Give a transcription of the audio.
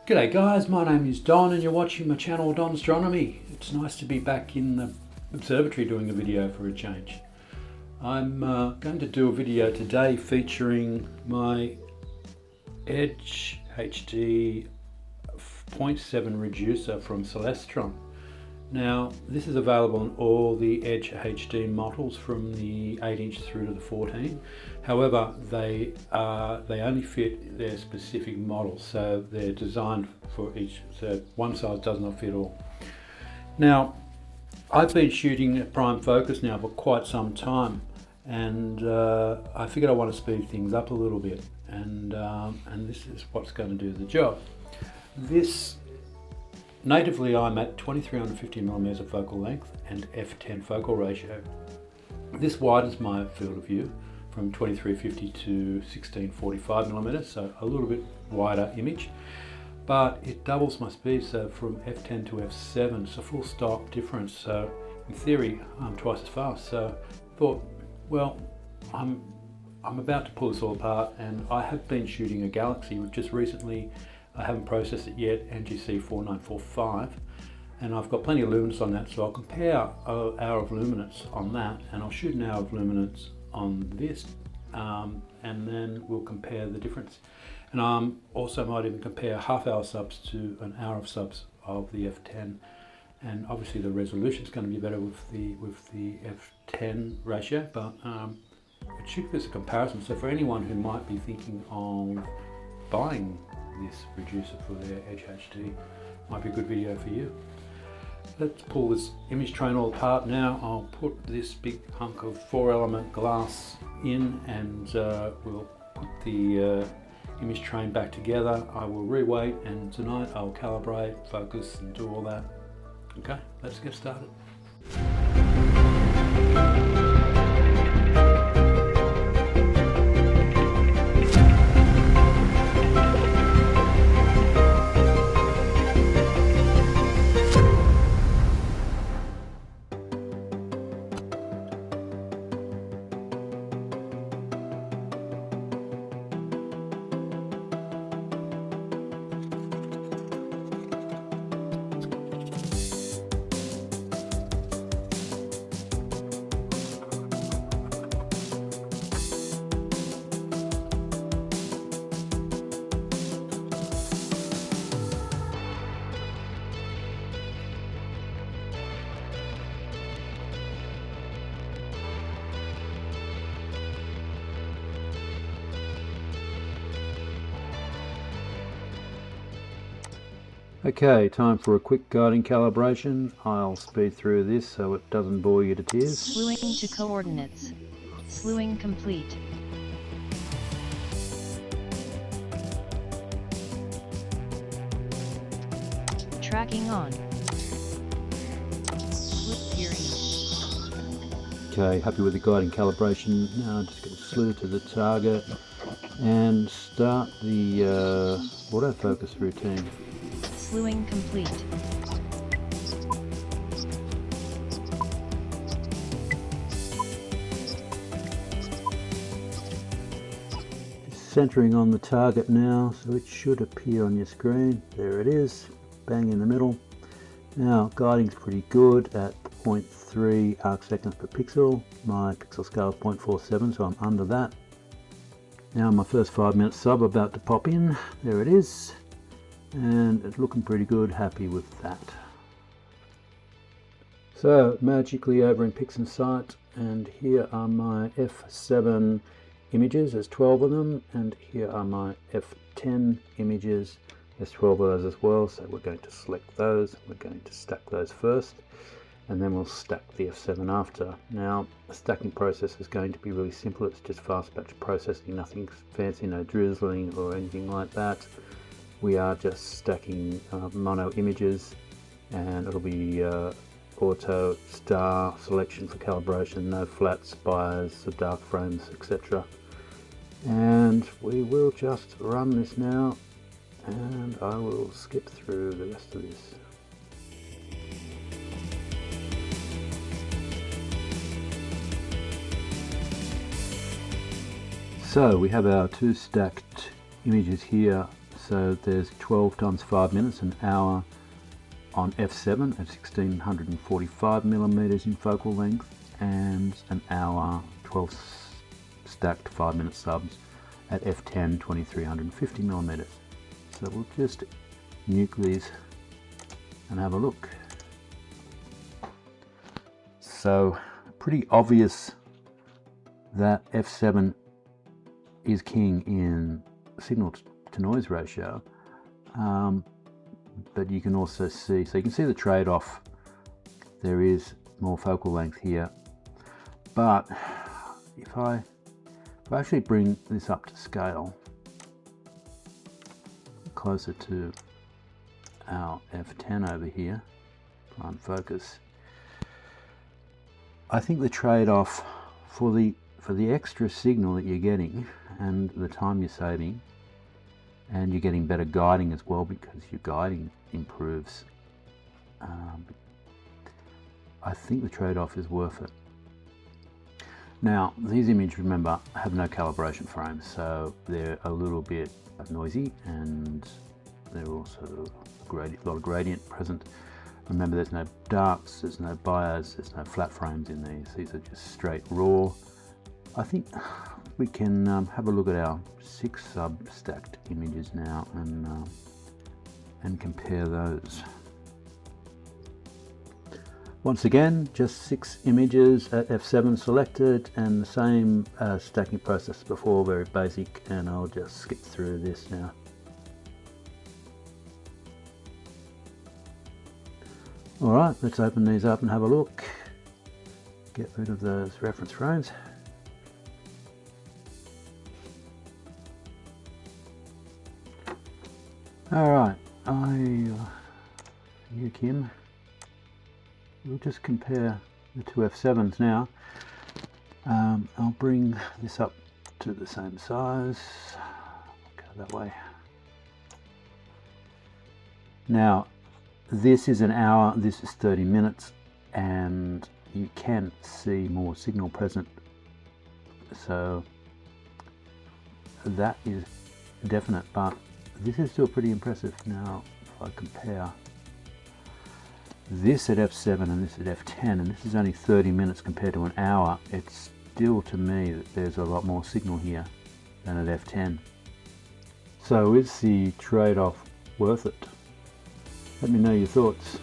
G'day guys, my name is Don and you're watching my channel Don Astronomy. It's nice to be back in the observatory doing a video for a change. I'm going to do a video today featuring my Edge HD 0.7 Reducer from Celestron. Now this is available on all the Edge HD models from the 8-inch through to the 14. However, they only fit their specific models, so they're designed for each, so one size does not fit all. Now, I've been shooting at prime focus now for quite some time, and I figured I want to speed things up a little bit, and this is what's going to do the job. Natively, I'm at 2350mm of focal length and f10 focal ratio. This widens my field of view from 2350 to 1645mm, so a little bit wider image, but it doubles my speed, so from f10 to f7, it's a full stop difference. So in theory, I'm twice as fast. So I thought, well, I'm about to pull this all apart, and I have been shooting a galaxy just recently. I haven't processed it yet, NGC 4945, and I've got plenty of luminance on that, so I'll compare an hour of luminance on that, and I'll shoot an hour of luminance on this, and then we'll compare the difference. And also might even compare half-hour subs to an hour of subs of the f10, and obviously the resolution is going to be better with the f10 ratio, but it should give us a comparison. So for anyone who might be thinking of buying this reducer for their Edge HD, might be a good video for you. Let's pull this image train all apart now. I'll put this big hunk of 4-element glass in, and we'll put the image train back together. I will reweight, and tonight I'll calibrate, focus, and do all that. Okay, let's get started. Okay, time for a quick guiding calibration. I'll speed through this so it doesn't bore you to tears. Slewing to coordinates. Slewing complete. Tracking on. Slip period. Okay, happy with the guiding calibration. Now I'm just going to slew to the target and start the autofocus routine. Slewing complete. Centering on the target now, so it should appear on your screen. There it is, bang in the middle. Now guiding's pretty good at 0.3 arc seconds per pixel. My pixel scale is 0.47, so I'm under that. Now my first 5-minute sub about to pop in. There it is. And it's looking pretty good, happy with that. So magically over in PixInsight, and here are my f7 images, there's 12 of them, and here are my f10 images, there's 12 of those as well. So we're going to select those, we're going to stack those first, and then we'll stack the f7 after. Now the stacking process is going to be really simple, it's just fast batch processing, nothing fancy, no drizzling or anything like that. We are just stacking mono images, and it'll be auto star selection for calibration, no flat spires, dark frames, etc. And we will just run this now, and I will skip through the rest of this. So we have our two stacked images here So there's 12 times 5 minutes, an hour on f7 at 1645 millimeters in focal length, and an hour 12 stacked 5 minute subs at f10 2350 millimeters. So we'll just nuke these and have a look. So pretty obvious that f7 is king in signal to noise ratio, but you can also see, so you can see the trade-off. There is more focal length here, but if I actually bring this up to scale, closer to our f10 over here, prime focus, I think the trade-off for the extra signal that you're getting and the time you're saving, and you're getting better guiding as well because your guiding improves, I think the trade-off is worth it. Now these images, remember, have no calibration frames, so they're a little bit noisy, and they're also a lot of gradient present. Remember, there's no darks, there's no bias, there's no flat frames in these. These are just straight raw. I think we can have a look at our 6 sub-stacked images now and compare those. Once again, just 6 images at f7 selected, and the same stacking process before, very basic, and I'll just skip through this now. Alright, let's open these up and have a look. Get rid of those reference frames. Alright, you Kim, we'll just compare the two f7s now. I'll bring this up to the same size, go that way. Now this is an hour, this is 30 minutes, and you can see more signal present, so that is definite, but this is still pretty impressive. Now if I compare this at f7 and this at f10, and this is only 30 minutes compared to an hour, it's still, to me, that there's a lot more signal here than at f10. So is the trade-off worth it? Let me know your thoughts.